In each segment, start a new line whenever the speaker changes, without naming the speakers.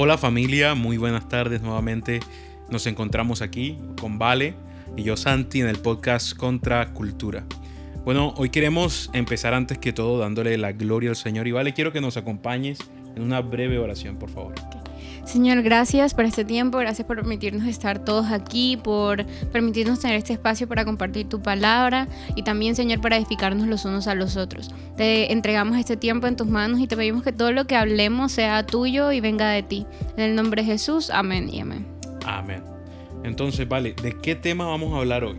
Hola familia, muy buenas tardes nuevamente. Nos encontramos aquí con Vale y yo Santi en el podcast Contra Cultura. Bueno, hoy queremos empezar antes que todo dándole la gloria al Señor. Y Vale, quiero que nos acompañes en una breve oración, por favor.
Señor, gracias por este tiempo, gracias por permitirnos estar todos aquí, por permitirnos tener este espacio para compartir tu palabra y también, Señor, para edificarnos los unos a los otros. Te entregamos este tiempo en tus manos y te pedimos que todo lo que hablemos sea tuyo y venga de ti. En el nombre de Jesús, amén y amén.
Amén. Entonces, Vale, ¿de qué tema vamos a hablar hoy?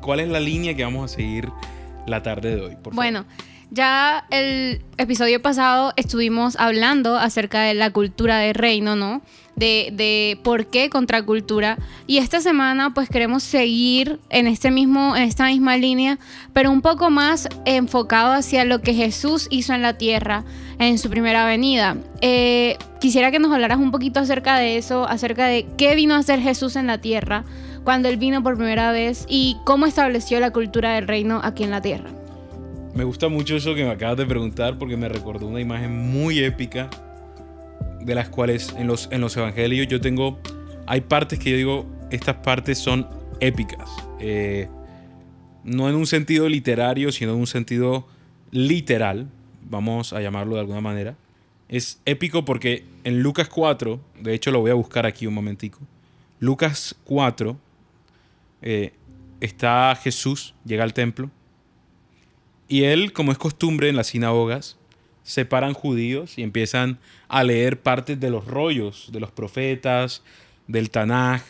¿Cuál es la línea que vamos a seguir la tarde de hoy, por favor?
Bueno, ya el episodio pasado estuvimos hablando acerca de la cultura del reino, ¿no? De por qué contracultura. Y esta semana pues queremos seguir en esta misma línea, pero un poco más enfocado hacia lo que Jesús hizo en la tierra en su primera venida. Quisiera que nos hablaras un poquito acerca de eso, acerca de qué vino a hacer Jesús en la tierra cuando Él vino por primera vez y cómo estableció la cultura del reino aquí en la tierra.
Me gusta mucho eso que me acabas de preguntar porque me recordó una imagen muy épica de las cuales en los evangelios hay partes que yo digo, estas partes son épicas. No en un sentido literario, sino en un sentido literal, vamos a llamarlo de alguna manera. Es épico porque en Lucas 4, de hecho lo voy a buscar aquí un momentico. Lucas 4, está Jesús, llega al templo. Y él, como es costumbre en las sinagogas, separan judíos y empiezan a leer partes de los rollos de los profetas, del Tanaj,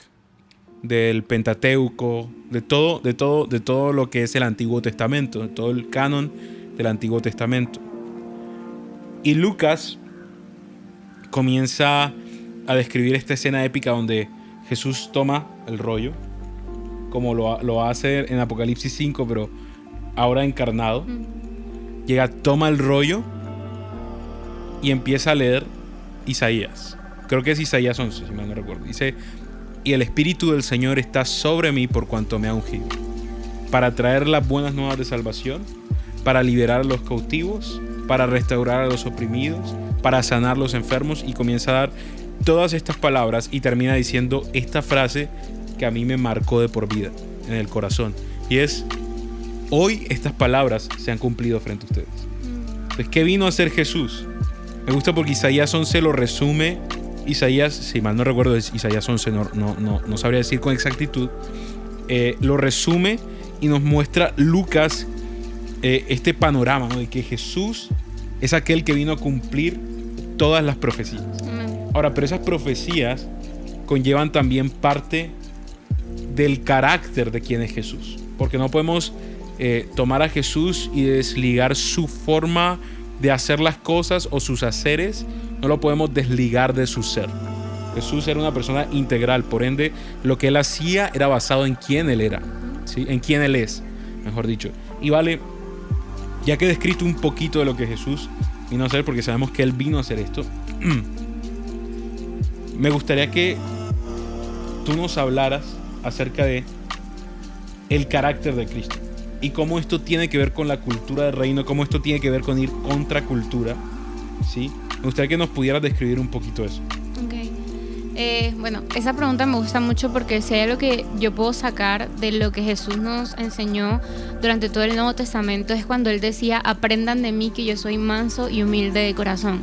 del Pentateuco, de todo lo que es el Antiguo Testamento, de todo el canon del Antiguo Testamento. Y Lucas comienza a describir esta escena épica donde Jesús toma el rollo, como lo hace en Apocalipsis 5, pero ahora encarnado. Llega, toma el rollo y empieza a leer Isaías. Creo que es Isaías 11, si mal no recuerdo. Dice: y el Espíritu del Señor está sobre mí por cuanto me ha ungido, para traer las buenas nuevas de salvación, para liberar a los cautivos, para restaurar a los oprimidos, para sanar a los enfermos. Y comienza a dar todas estas palabras y termina diciendo esta frase que a mí me marcó de por vida en el corazón. Y es: hoy estas palabras se han cumplido frente a ustedes. Entonces, ¿qué vino a hacer Jesús? Me gusta porque Isaías 11 lo resume. Isaías, si mal no recuerdo, es Isaías 11, no sabría decir con exactitud. Lo resume y nos muestra Lucas este panorama, ¿no? De que Jesús es aquel que vino a cumplir todas las profecías. Ahora, pero esas profecías conllevan también parte del carácter de quién es Jesús. Porque no podemos tomar a Jesús y desligar su forma de hacer las cosas o sus haceres, no lo podemos desligar de su ser. Jesús era una persona integral, por ende lo que él hacía era basado en quién él era, ¿sí? En quién él es, mejor dicho. Y Vale, ya que he descrito un poquito de lo que Jesús vino a hacer, porque sabemos que él vino a hacer esto, me gustaría que tú nos hablaras acerca de el carácter de Cristo y cómo esto tiene que ver con la cultura del reino, cómo esto tiene que ver con ir contra cultura, ¿sí? Me gustaría que nos pudieras describir un poquito eso.
Bueno, esa pregunta me gusta mucho porque si hay algo que yo puedo sacar de lo que Jesús nos enseñó durante todo el Nuevo Testamento es cuando Él decía: aprendan de mí que yo soy manso y humilde de corazón.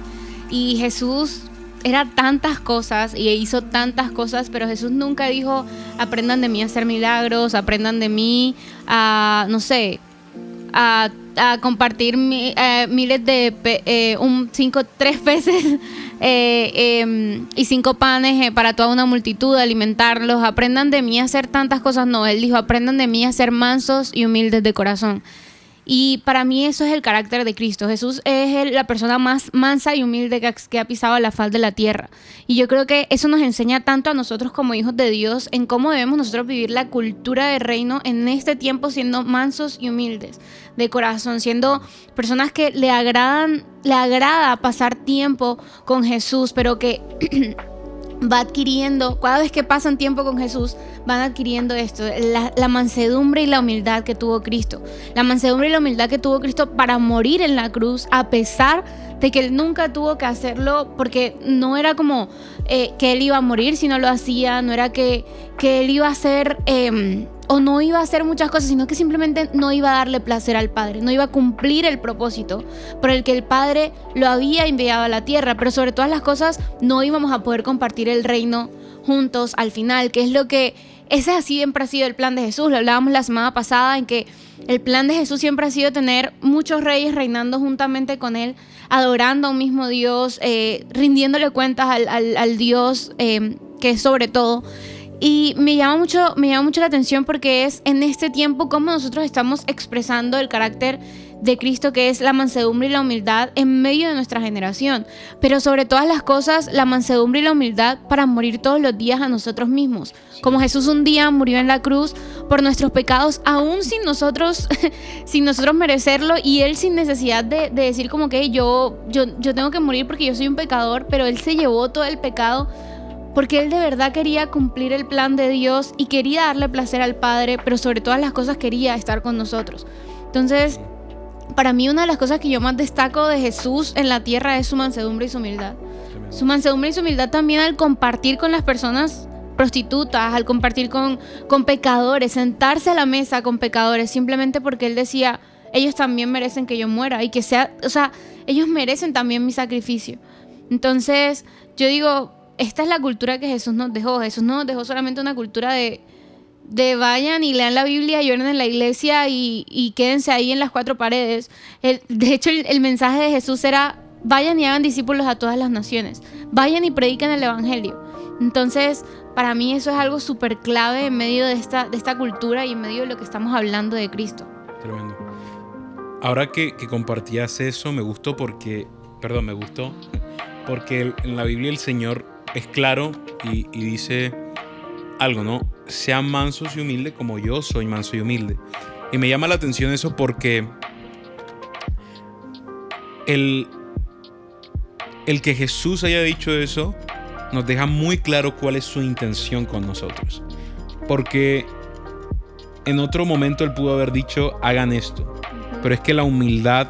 Y Jesús era tantas cosas y hizo tantas cosas, pero Jesús nunca dijo: aprendan de mí a hacer milagros, aprendan de mí a, no sé, a compartir miles de 3 peces y 5 panes para toda una multitud, alimentarlos. Aprendan de mí a hacer tantas cosas. No, Él dijo: aprendan de mí a ser mansos y humildes de corazón. Y para mí eso es el carácter de Cristo. Jesús es la persona más mansa y humilde que ha pisado la faz de la tierra. Y yo creo que eso nos enseña tanto a nosotros como hijos de Dios en cómo debemos nosotros vivir la cultura del reino en este tiempo, siendo mansos y humildes de corazón, siendo personas que le agrada pasar tiempo con Jesús, pero que va adquiriendo, cada vez que pasan tiempo con Jesús, van adquiriendo esto, la mansedumbre y la humildad que tuvo Cristo. La mansedumbre y la humildad que tuvo Cristo para morir en la cruz, a pesar de que Él nunca tuvo que hacerlo, porque no era como que Él iba a morir si no lo hacía, no era que Él iba a hacer o no iba a hacer muchas cosas, sino que simplemente no iba a darle placer al Padre, no iba a cumplir el propósito por el que el Padre lo había enviado a la tierra. Pero sobre todas las cosas, no íbamos a poder compartir el reino juntos al final, que es lo que ese así siempre ha sido el plan de Jesús. Lo hablábamos la semana pasada, en que el plan de Jesús siempre ha sido tener muchos reyes reinando juntamente con Él, adorando a un mismo Dios, rindiéndole cuentas al Dios que es sobre todo. Y me llama mucho la atención, porque es en este tiempo como nosotros estamos expresando el carácter de Cristo, que es la mansedumbre y la humildad en medio de nuestra generación. Pero sobre todas las cosas, la mansedumbre y la humildad para morir todos los días a nosotros mismos. Como Jesús un día murió en la cruz por nuestros pecados, aún sin nosotros merecerlo, y Él sin necesidad de decir como que yo tengo que morir porque yo soy un pecador, pero Él se llevó todo el pecado porque Él de verdad quería cumplir el plan de Dios y quería darle placer al Padre, pero sobre todas las cosas quería estar con nosotros. Entonces, para mí una de las cosas que yo más destaco de Jesús en la tierra es su mansedumbre y su humildad. Su mansedumbre y su humildad también al compartir con las personas prostitutas, al compartir con pecadores, sentarse a la mesa con pecadores, simplemente porque Él decía, ellos también merecen que yo muera y que sea, ellos merecen también mi sacrificio. Entonces, yo digo, esta es la cultura que Jesús nos dejó. Jesús no nos dejó solamente una cultura de vayan y lean la Biblia, lloren en la iglesia y quédense ahí en las cuatro paredes. De hecho, el mensaje de Jesús era, vayan y hagan discípulos a todas las naciones. Vayan y prediquen el evangelio. Entonces, para mí eso es algo súper clave en medio de esta cultura y en medio de lo que estamos hablando de Cristo.
Tremendo. Ahora que compartías eso, me gustó porque en la Biblia el Señor es claro y dice algo, ¿no? Sean mansos y humildes como yo soy manso y humilde. Y me llama la atención eso porque el que Jesús haya dicho eso nos deja muy claro cuál es su intención con nosotros. Porque en otro momento Él pudo haber dicho, hagan esto. Pero es que la humildad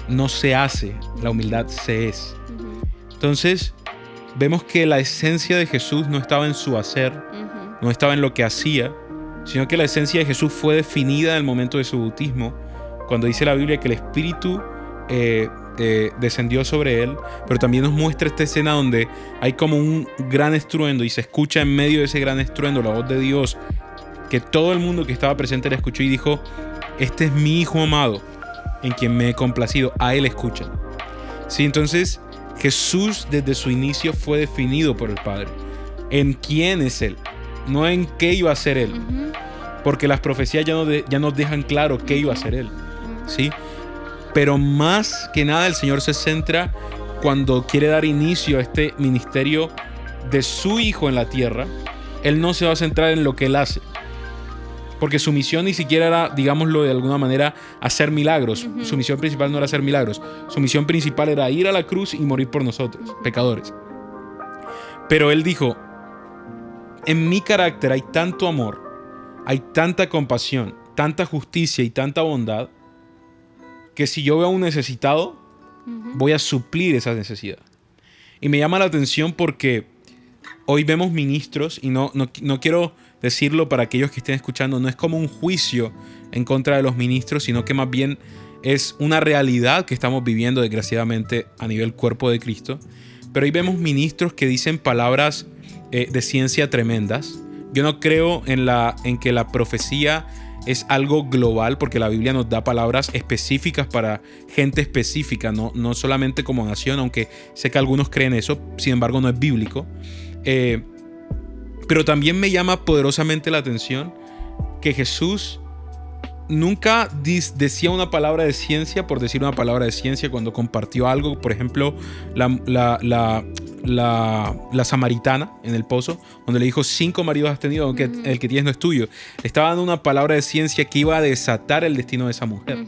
no se hace, la humildad se es. Entonces, vemos que la esencia de Jesús no estaba en su hacer, no estaba en lo que hacía, sino que la esencia de Jesús fue definida en el momento de su bautismo, cuando dice la Biblia que el Espíritu descendió sobre él, pero también nos muestra esta escena donde hay como un gran estruendo y se escucha en medio de ese gran estruendo la voz de Dios, que todo el mundo que estaba presente le escuchó y dijo, este es mi Hijo amado, en quien me he complacido, a él escuchan. Sí, entonces Jesús desde su inicio fue definido por el Padre. ¿En quién es Él? No en qué iba a ser Él. Porque las profecías ya nos dejan claro qué iba a ser Él. ¿Sí? Pero más que nada el Señor se centra cuando quiere dar inicio a este ministerio de su Hijo en la tierra. Él no se va a centrar en lo que Él hace. Porque su misión ni siquiera era, digámoslo de alguna manera, hacer milagros. Su misión principal no era hacer milagros. Su misión principal era ir a la cruz y morir por nosotros, pecadores. Pero Él dijo, en mi carácter hay tanto amor, hay tanta compasión, tanta justicia y tanta bondad, que si yo veo a un necesitado, voy a suplir esa necesidad. Y me llama la atención porque hoy vemos ministros, y no quiero decirlo para aquellos que estén escuchando, no es como un juicio en contra de los ministros, sino que más bien es una realidad que estamos viviendo desgraciadamente a nivel cuerpo de Cristo. Pero hoy vemos ministros que dicen palabras de ciencia tremendas. Yo no creo en que la profecía es algo global, porque la Biblia nos da palabras específicas para gente específica, no solamente como nación, aunque sé que algunos creen eso, sin embargo no es bíblico. Pero también me llama poderosamente la atención que Jesús nunca decía una palabra de ciencia por decir una palabra de ciencia cuando compartió algo. Por ejemplo, la samaritana en el pozo, donde le dijo 5 maridos has tenido, aunque el que tienes no es tuyo. Le estaba dando una palabra de ciencia que iba a desatar el destino de esa mujer.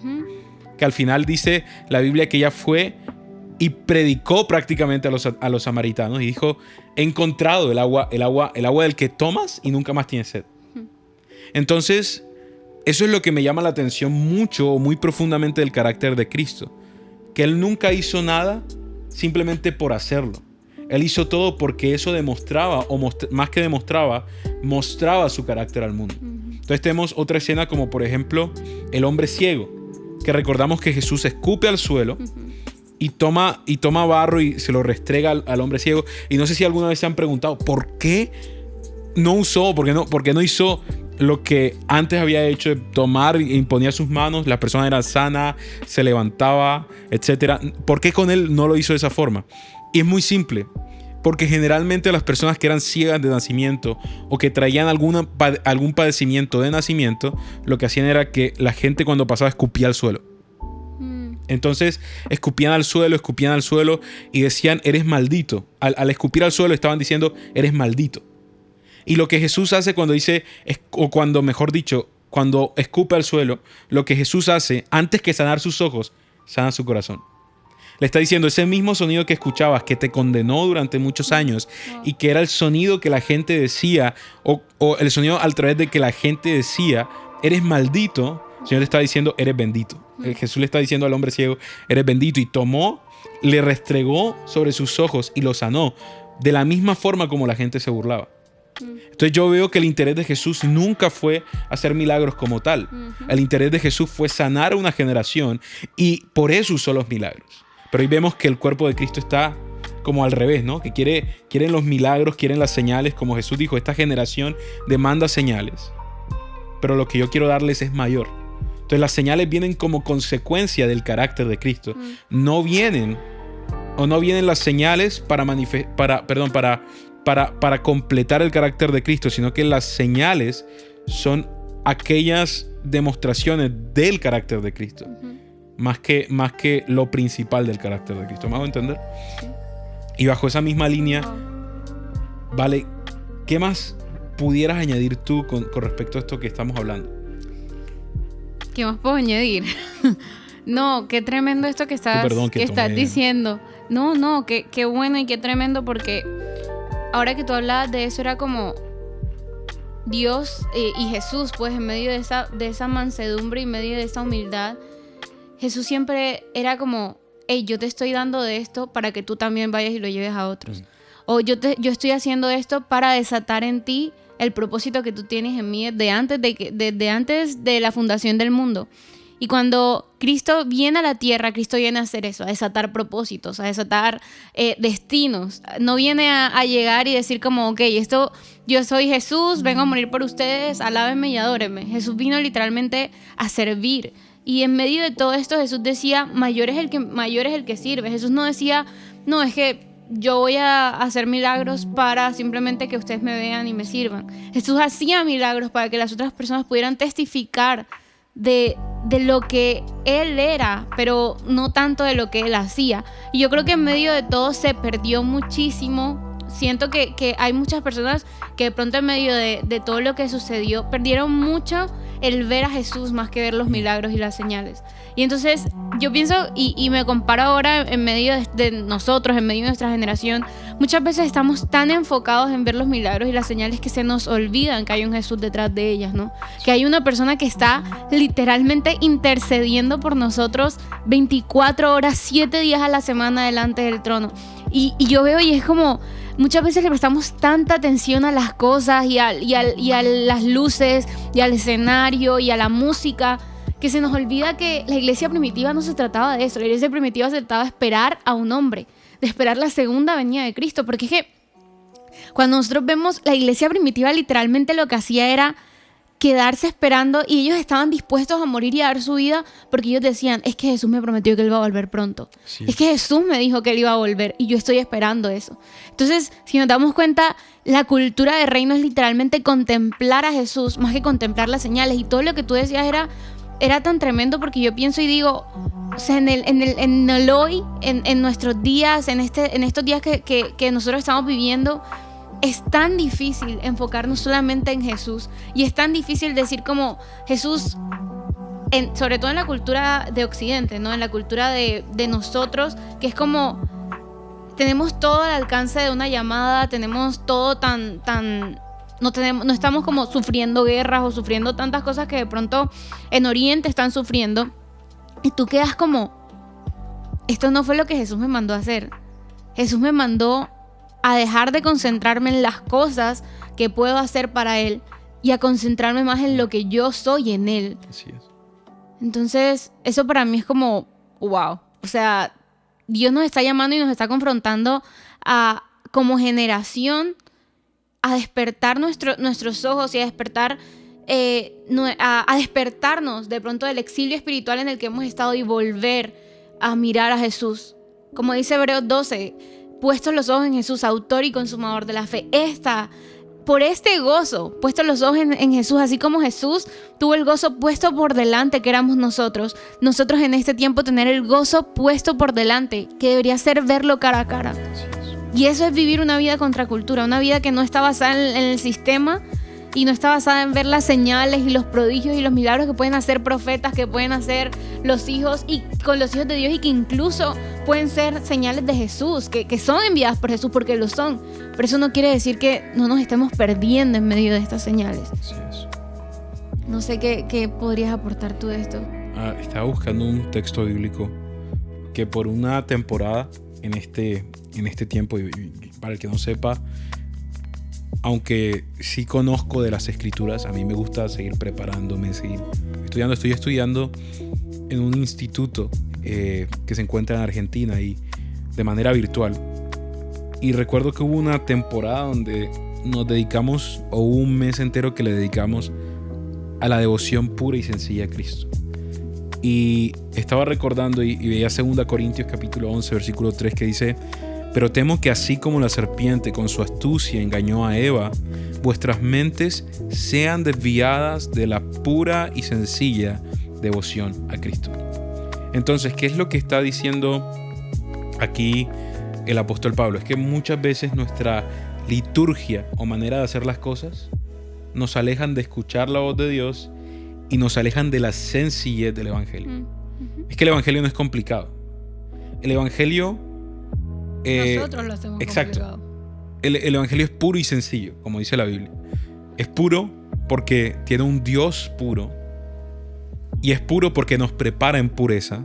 Que al final dice la Biblia que ella fue y predicó prácticamente a los samaritanos y dijo: he encontrado el agua del que tomas y nunca más tienes sed. Entonces, eso es lo que me llama la atención mucho o muy profundamente del carácter de Cristo, que Él nunca hizo nada simplemente por hacerlo. Él hizo todo porque eso demostraba, más que demostraba, mostraba su carácter al mundo. Entonces tenemos otra escena como por ejemplo el hombre ciego, que recordamos que Jesús escupe al suelo y toma barro y se lo restrega al hombre ciego. Y no sé si alguna vez se han preguntado ¿por qué no usó, por qué no hizo lo que antes había hecho, de tomar e imponía sus manos, la persona era sana, se levantaba, etc.? ¿Por qué con él no lo hizo de esa forma? Y es muy simple, porque generalmente las personas que eran ciegas de nacimiento o que traían algún padecimiento de nacimiento, lo que hacían era que la gente cuando pasaba escupía al suelo. Entonces escupían al suelo y decían: eres maldito. Al escupir al suelo estaban diciendo: eres maldito. Y lo que Jesús hace cuando cuando escupe al suelo, lo que Jesús hace, antes que sanar sus ojos, sana su corazón. Le está diciendo: ese mismo sonido que escuchabas, que te condenó durante muchos años, y que era el sonido que la gente decía, o el sonido a través de que la gente decía: eres maldito, el Señor le está diciendo: eres bendito. Jesús le está diciendo al hombre ciego: eres bendito. Y tomó, le restregó sobre sus ojos y lo sanó, de la misma forma como la gente se burlaba. Entonces yo veo que el interés de Jesús nunca fue hacer milagros como tal. El interés de Jesús fue sanar a una generación, y por eso usó los milagros. Pero hoy vemos que el cuerpo de Cristo está como al revés, ¿no? Que quieren los milagros, quieren las señales. Como Jesús dijo: esta generación demanda señales, pero lo que yo quiero darles es mayor. Entonces las señales vienen como consecuencia del carácter de Cristo. No vienen las señales para completar el carácter de Cristo, sino que las señales son aquellas demostraciones del carácter de Cristo, más que lo principal del carácter de Cristo. ¿Me hago entender? Sí. Y bajo esa misma línea, vale, ¿qué más pudieras añadir tú con respecto a esto que estamos hablando?
¿Qué más puedo añadir? No, qué tremendo esto que estás diciendo. No, qué bueno y qué tremendo, porque ahora que tú hablabas de eso, era como Dios y Jesús, pues en medio de esa mansedumbre y en medio de esa humildad, Jesús siempre era como: hey, yo te estoy dando de esto para que tú también vayas y lo lleves a otros. O yo estoy haciendo esto para desatar en ti el propósito que tú tienes en mí desde antes de la fundación del mundo. Y cuando Cristo viene a la tierra, Cristo viene a hacer eso, a desatar propósitos, a desatar destinos. No viene a llegar y decir como: ok, yo soy Jesús, vengo a morir por ustedes, alábenme y adórenme. Jesús vino literalmente a servir. Y en medio de todo esto Jesús decía: mayor es el que sirve. Jesús no decía: no, es que yo voy a hacer milagros para simplemente que ustedes me vean y me sirvan. Jesús hacía milagros para que las otras personas pudieran testificar de lo que Él era, pero no tanto de lo que Él hacía. Y yo creo que en medio de todo se perdió muchísimo. Siento que hay muchas personas que de pronto en medio de todo lo que sucedió perdieron mucho el ver a Jesús más que ver los milagros y las señales. Y entonces yo pienso y me comparo ahora en medio de nosotros, en medio de nuestra generación. Muchas veces estamos tan enfocados en ver los milagros y las señales que se nos olvidan que hay un Jesús detrás de ellas, ¿no? Que hay una persona que está literalmente intercediendo por nosotros 24 horas, 7 días a la semana delante del trono. Y yo veo y es como: muchas veces le prestamos tanta atención a las cosas y a las luces y al escenario y a la música, que se nos olvida que la iglesia primitiva no se trataba de eso. La iglesia primitiva se trataba de esperar a un hombre, de esperar la segunda venida de Cristo. Porque es que cuando nosotros vemos la iglesia primitiva, literalmente lo que hacía era quedarse esperando, y ellos estaban dispuestos a morir y a dar su vida porque ellos decían: es que Jesús me prometió que Él va a volver pronto. Sí. Es que Jesús me dijo que Él iba a volver y yo estoy esperando eso. Entonces, si nos damos cuenta, la cultura de reino es literalmente contemplar a Jesús más que contemplar las señales. Y todo lo que tú decías era tan tremendo, porque yo pienso y digo, o sea, en el hoy, en nuestros días, en estos días que nosotros estamos viviendo, es tan difícil enfocarnos solamente en Jesús, y es tan difícil decir como: Jesús, sobre todo en la cultura de Occidente, ¿no? En la cultura de nosotros, que es como tenemos todo al alcance de una llamada, tenemos todo no estamos como sufriendo guerras o sufriendo tantas cosas que de pronto en Oriente están sufriendo, y tú quedas como, esto no fue lo que Jesús me mandó a hacer. Jesús me mandó a dejar de concentrarme en las cosas que puedo hacer para Él y a concentrarme más en lo que yo soy en Él.
Así es.
Entonces, eso para mí es como, wow. O sea, Dios nos está llamando y nos está confrontando como generación, a despertar nuestros ojos y a despertar, a despertarnos de pronto del exilio espiritual en el que hemos estado y volver a mirar a Jesús. Como dice Hebreos 12, puestos los ojos en Jesús, autor y consumador de la fe. Por este gozo, puestos los ojos en Jesús, así como Jesús tuvo el gozo puesto por delante, que éramos nosotros en este tiempo tener el gozo puesto por delante, que debería ser verlo cara a cara. Y eso es vivir una vida contracultura, una vida que no está basada en el sistema y no está basada en ver las señales y los prodigios y los milagros que pueden hacer profetas, que pueden hacer los hijos y con los hijos de Dios, y que incluso pueden ser señales de Jesús, que son enviadas por Jesús porque lo son. Pero eso no quiere decir que no nos estemos perdiendo en medio de estas señales.
Así es.
No sé qué podrías aportar tú de esto.
Estaba buscando un texto bíblico que por una temporada en este tiempo, y para el que no sepa, aunque sí conozco de las escrituras, a mí me gusta seguir preparándome, seguir estudiando. Estoy estudiando en un instituto que se encuentra en Argentina y de manera virtual. Y recuerdo que hubo una temporada donde nos dedicamos, o un mes entero que le dedicamos a la devoción pura y sencilla a Cristo. Y estaba recordando y veía 2 Corintios capítulo 11, versículo 3, que dice: pero temo que así como la serpiente con su astucia engañó a Eva, vuestras mentes sean desviadas de la pura y sencilla devoción a Cristo. Entonces, ¿qué es lo que está diciendo aquí el apóstol Pablo? Es que muchas veces nuestra liturgia o manera de hacer las cosas nos alejan de escuchar la voz de Dios y nos alejan de la sencillez del Evangelio. Es que el Evangelio no es complicado. El Evangelio...
nosotros lo hacemos complicado.
El Evangelio es puro y sencillo, como dice la Biblia. Es puro porque tiene un Dios puro. Y es puro porque nos prepara en pureza.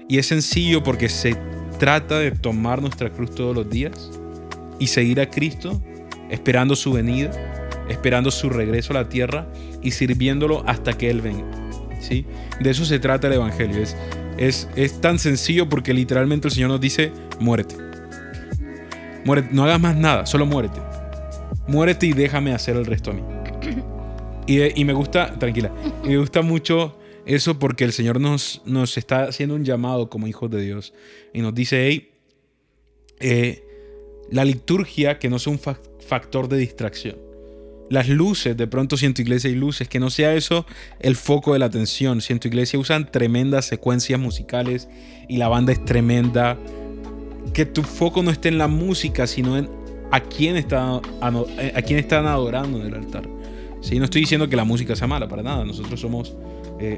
Y es sencillo porque se trata de tomar nuestra cruz todos los días y seguir a Cristo, esperando su venida, esperando su regreso a la tierra y sirviéndolo hasta que Él venga. ¿Sí? De eso se trata el Evangelio. Es tan sencillo porque literalmente el Señor nos dice: muérete. Muérete, no hagas más nada, solo muérete. Muérete y déjame hacer el resto a mí. Y me gusta, tranquila, y me gusta mucho eso porque el Señor nos está haciendo un llamado como hijos de Dios. Y nos dice: hey, la liturgia que no sea un factor de distracción. Las luces, de pronto si en tu iglesia hay luces, que no sea eso el foco de la atención. Si en tu iglesia usan tremendas secuencias musicales y la banda es tremenda, que tu foco no esté en la música, sino en a quién están adorando en el altar. ¿Sí? No estoy diciendo que la música sea mala, para nada. Nosotros somos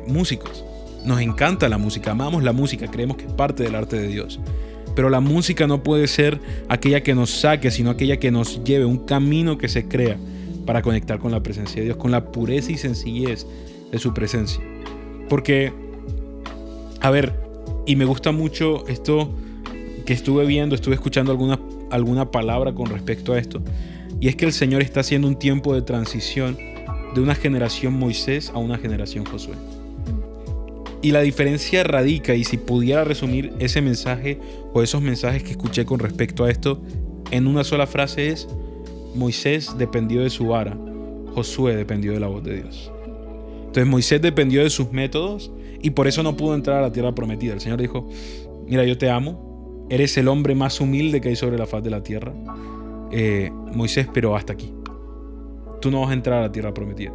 músicos. Nos encanta la música, amamos la música, creemos que es parte del arte de Dios. Pero la música no puede ser aquella que nos saque, sino aquella que nos lleve un camino que se crea para conectar con la presencia de Dios, con la pureza y sencillez de su presencia. Porque, a ver, y me gusta mucho esto que estuve escuchando alguna palabra con respecto a esto, y es que el Señor está haciendo un tiempo de transición de una generación Moisés a una generación Josué. Y la diferencia radica, y si pudiera resumir ese mensaje o esos mensajes que escuché con respecto a esto en una sola frase, es: Moisés dependió de su vara, Josué dependió de la voz de Dios. Entonces Moisés dependió de sus métodos y por eso no pudo entrar a la tierra prometida. El Señor dijo: mira, yo te amo, eres el hombre más humilde que hay sobre la faz de la tierra, Moisés, pero hasta aquí. Tú no vas a entrar a la tierra prometida.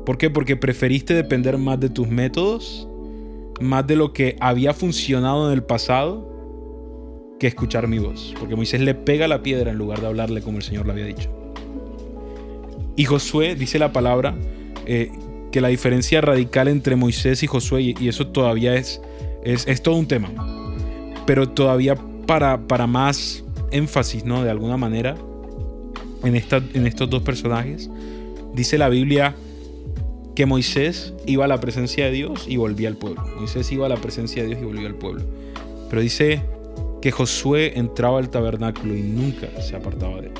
¿Por qué? Porque preferiste depender más de tus métodos, más de lo que había funcionado en el pasado, que escuchar mi voz. Porque Moisés le pega a la piedra en lugar de hablarle como el Señor le había dicho. Y Josué, dice la palabra, que la diferencia radical entre Moisés y Josué, y eso todavía es todo un tema, pero todavía para más énfasis, ¿no? De alguna manera, en estos dos personajes, dice la Biblia que Moisés iba a la presencia de Dios y volvía al pueblo. Moisés iba a la presencia de Dios y volvía al pueblo. Pero dice que Josué entraba al tabernáculo y nunca se apartaba de él.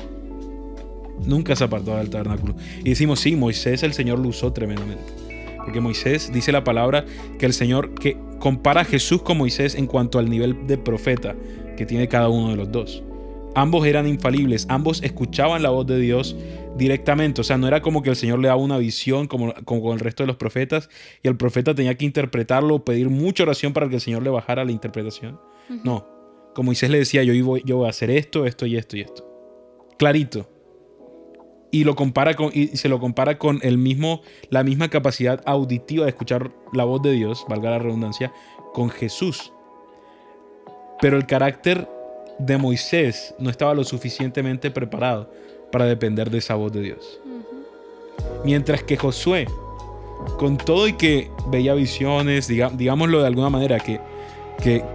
Nunca se apartaba del tabernáculo. Y decimos, sí, Moisés el Señor lo usó tremendamente. Porque Moisés, dice la palabra, que el Señor que compara a Jesús con Moisés en cuanto al nivel de profeta que tiene cada uno de los dos. Ambos eran infalibles, ambos escuchaban la voz de Dios directamente. O sea, no era como que el Señor le daba una visión como con el resto de los profetas y el profeta tenía que interpretarlo o pedir mucha oración para que el Señor le bajara la interpretación. Uh-huh. No, como Moisés le decía, yo voy a hacer esto, esto y esto y esto. Clarito. Y se lo compara con la misma capacidad auditiva de escuchar la voz de Dios, valga la redundancia, con Jesús. Pero el carácter de Moisés no estaba lo suficientemente preparado para depender de esa voz de Dios. Uh-huh. Mientras que Josué, con todo y que veía visiones, digámoslo de alguna manera, que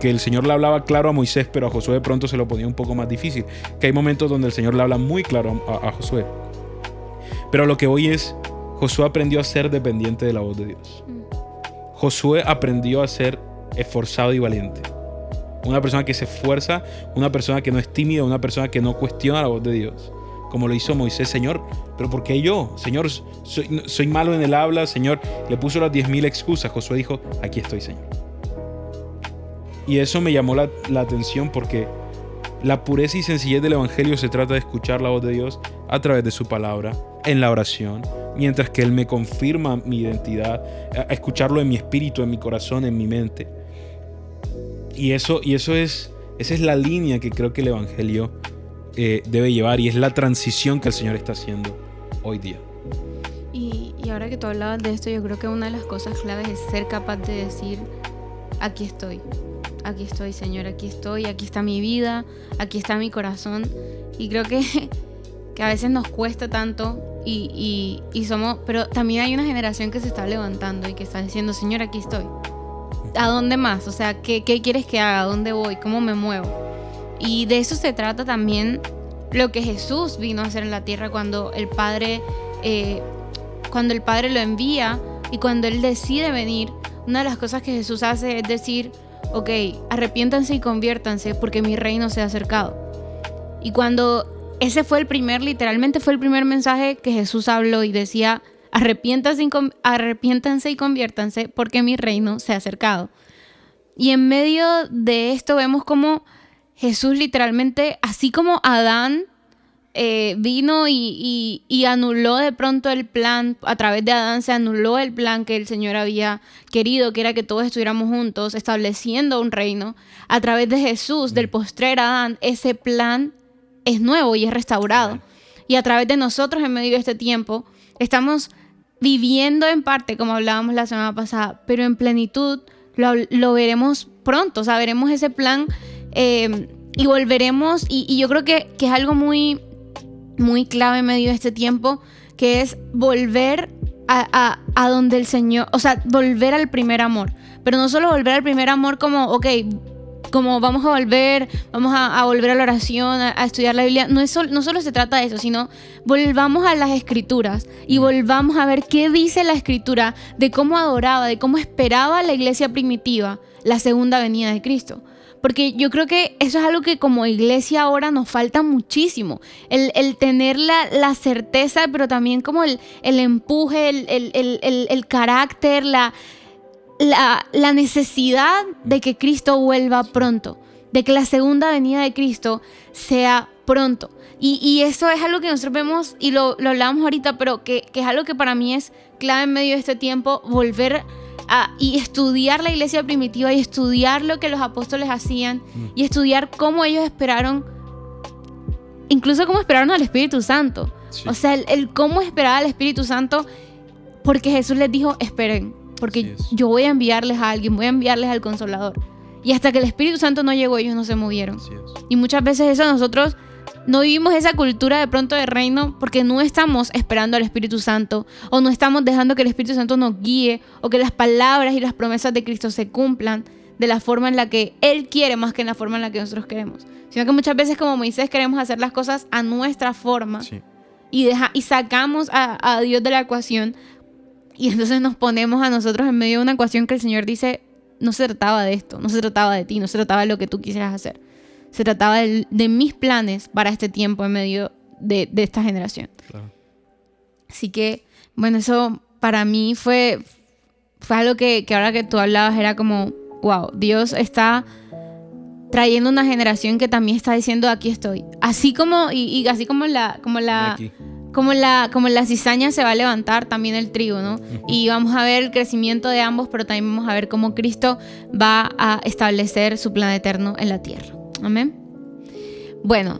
el Señor le hablaba claro a Moisés, pero a Josué de pronto se lo ponía un poco más difícil. Que hay momentos donde el Señor le habla muy claro a Josué. Pero lo que voy es, Josué aprendió a ser dependiente de la voz de Dios. Josué aprendió a ser esforzado y valiente. Una persona que se esfuerza, una persona que no es tímida, una persona que no cuestiona la voz de Dios. Como lo hizo Moisés. Señor, ¿pero por qué yo? Señor, soy malo en el habla. Señor, le puso las 10,000 excusas. Josué dijo, aquí estoy, Señor. Y eso me llamó la atención porque la pureza y sencillez del Evangelio se trata de escuchar la voz de Dios a través de su palabra, en la oración, mientras que Él me confirma mi identidad, a escucharlo en mi espíritu, en mi corazón, en mi mente. Y esa es la línea que creo que el Evangelio debe llevar, y es la transición que el Señor está haciendo hoy día.
Y ahora que tú hablabas de esto, yo creo que una de las cosas claves es ser capaz de decir, aquí estoy, Señor, aquí está mi vida, aquí está mi corazón. Y creo que a veces nos cuesta tanto y somos, pero también hay una generación que se está levantando y que está diciendo, Señor, aquí estoy. ¿A dónde más? O sea, ¿qué quieres que haga? ¿A dónde voy? ¿Cómo me muevo? Y de eso se trata también lo que Jesús vino a hacer en la tierra cuando el Padre lo envía y cuando Él decide venir. Una de las cosas que Jesús hace es decir, ok, arrepiéntanse y conviértanse porque mi reino se ha acercado. Y cuando ese fue literalmente fue el primer mensaje que Jesús habló y decía, arrepiéntanse y conviértanse porque mi reino se ha acercado. Y en medio de esto vemos como Jesús literalmente, así como Adán vino y anuló de pronto el plan, a través de Adán se anuló el plan que el Señor había querido, que era que todos estuviéramos juntos, estableciendo un reino. A través de Jesús, del postrer Adán, ese plan es nuevo y es restaurado. Y a través de nosotros, en medio de este tiempo, estamos viviendo en parte, como hablábamos la semana pasada, pero en plenitud lo veremos pronto. O sea, veremos ese plan y volveremos. Y yo creo que es algo muy, muy clave en medio de este tiempo, que es volver a donde el Señor, o sea, volver al primer amor. Pero no solo volver al primer amor como, ok, como vamos a volver a la oración, a estudiar la Biblia. No solo se trata de eso, sino volvamos a las Escrituras y volvamos a ver qué dice la Escritura de cómo adoraba, de cómo esperaba la iglesia primitiva la segunda venida de Cristo. Porque yo creo que eso es algo que como iglesia ahora nos falta muchísimo. El tener la certeza, pero también como el empuje, el carácter, la necesidad de que Cristo vuelva pronto, de que la segunda venida de Cristo sea pronto. Y eso es algo que nosotros vemos y lo hablábamos ahorita, pero que es algo que para mí es clave en medio de este tiempo, volver y estudiar la iglesia primitiva y estudiar lo que los apóstoles hacían y estudiar cómo ellos esperaron, incluso cómo esperaron al Espíritu Santo. Sí. O sea, el cómo esperaba al Espíritu Santo, porque Jesús les dijo, esperen, porque yo voy a enviarles a alguien, voy a enviarles al Consolador. Y hasta que el Espíritu Santo no llegó, ellos no se movieron. Y muchas veces eso nosotros no vivimos esa cultura de pronto de reino porque no estamos esperando al Espíritu Santo, o no estamos dejando que el Espíritu Santo nos guíe, o que las palabras y las promesas de Cristo se cumplan de la forma en la que Él quiere más que en la forma en la que nosotros queremos. Sino que muchas veces, como Moisés, queremos hacer las cosas a nuestra forma. Sí. Y sacamos a Dios de la ecuación, y entonces nos ponemos a nosotros en medio de una ecuación que el Señor dice, no se trataba de esto, no se trataba de ti, no se trataba de lo que tú quisieras hacer. Se trataba de mis planes para este tiempo en medio de esta generación. Claro. Así que, bueno, eso para mí fue algo que ahora que tú hablabas era como, wow, Dios está trayendo una generación que también está diciendo, aquí estoy. Así como, y así como la cizaña se va a levantar, también el trigo, ¿no? Y vamos a ver el crecimiento de ambos, pero también vamos a ver cómo Cristo va a establecer su plan eterno en la tierra. Amén. Bueno,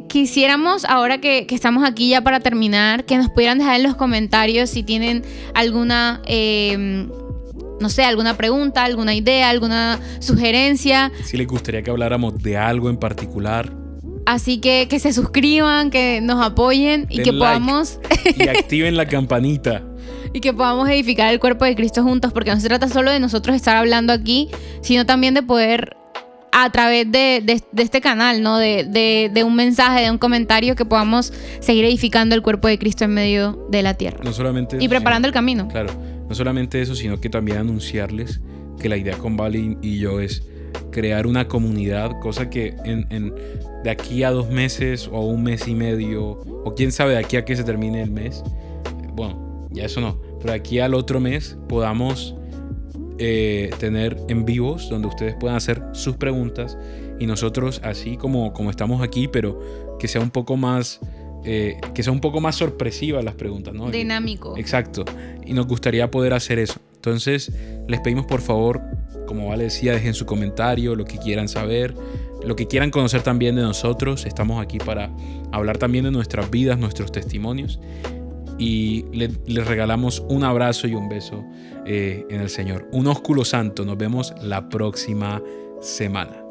quisiéramos ahora que estamos aquí ya para terminar, que nos pudieran dejar en los comentarios si tienen alguna, no sé, alguna pregunta, alguna idea, alguna sugerencia.
Si les gustaría que habláramos de algo en particular.
Así que se suscriban, que nos apoyen y que podamos...
y activen la campanita.
Y que podamos edificar el cuerpo de Cristo juntos, porque no se trata solo de nosotros estar hablando aquí, sino también de poder, a través de este canal, ¿no? De un mensaje, de un comentario, que podamos seguir edificando el cuerpo de Cristo en medio de la tierra.
No solamente eso,
y preparando el camino.
Claro, no solamente eso, sino que también anunciarles que la idea con Vali y yo es crear una comunidad, cosa que de aquí a 2 meses o 1 mes y medio, o quién sabe de aquí a que se termine el mes, bueno, ya eso no, pero de aquí al otro mes podamos tener en vivos donde ustedes puedan hacer sus preguntas y nosotros, así como estamos aquí, pero que sea un poco más sorpresiva las preguntas, ¿no?
Dinámico.
Exacto, y nos gustaría poder hacer eso. Entonces les pedimos, por favor, como Vale decía, dejen su comentario, lo que quieran saber, lo que quieran conocer también de nosotros. Estamos aquí para hablar también de nuestras vidas, nuestros testimonios, y les regalamos un abrazo y un beso en el Señor. Un ósculo santo. Nos vemos la próxima semana.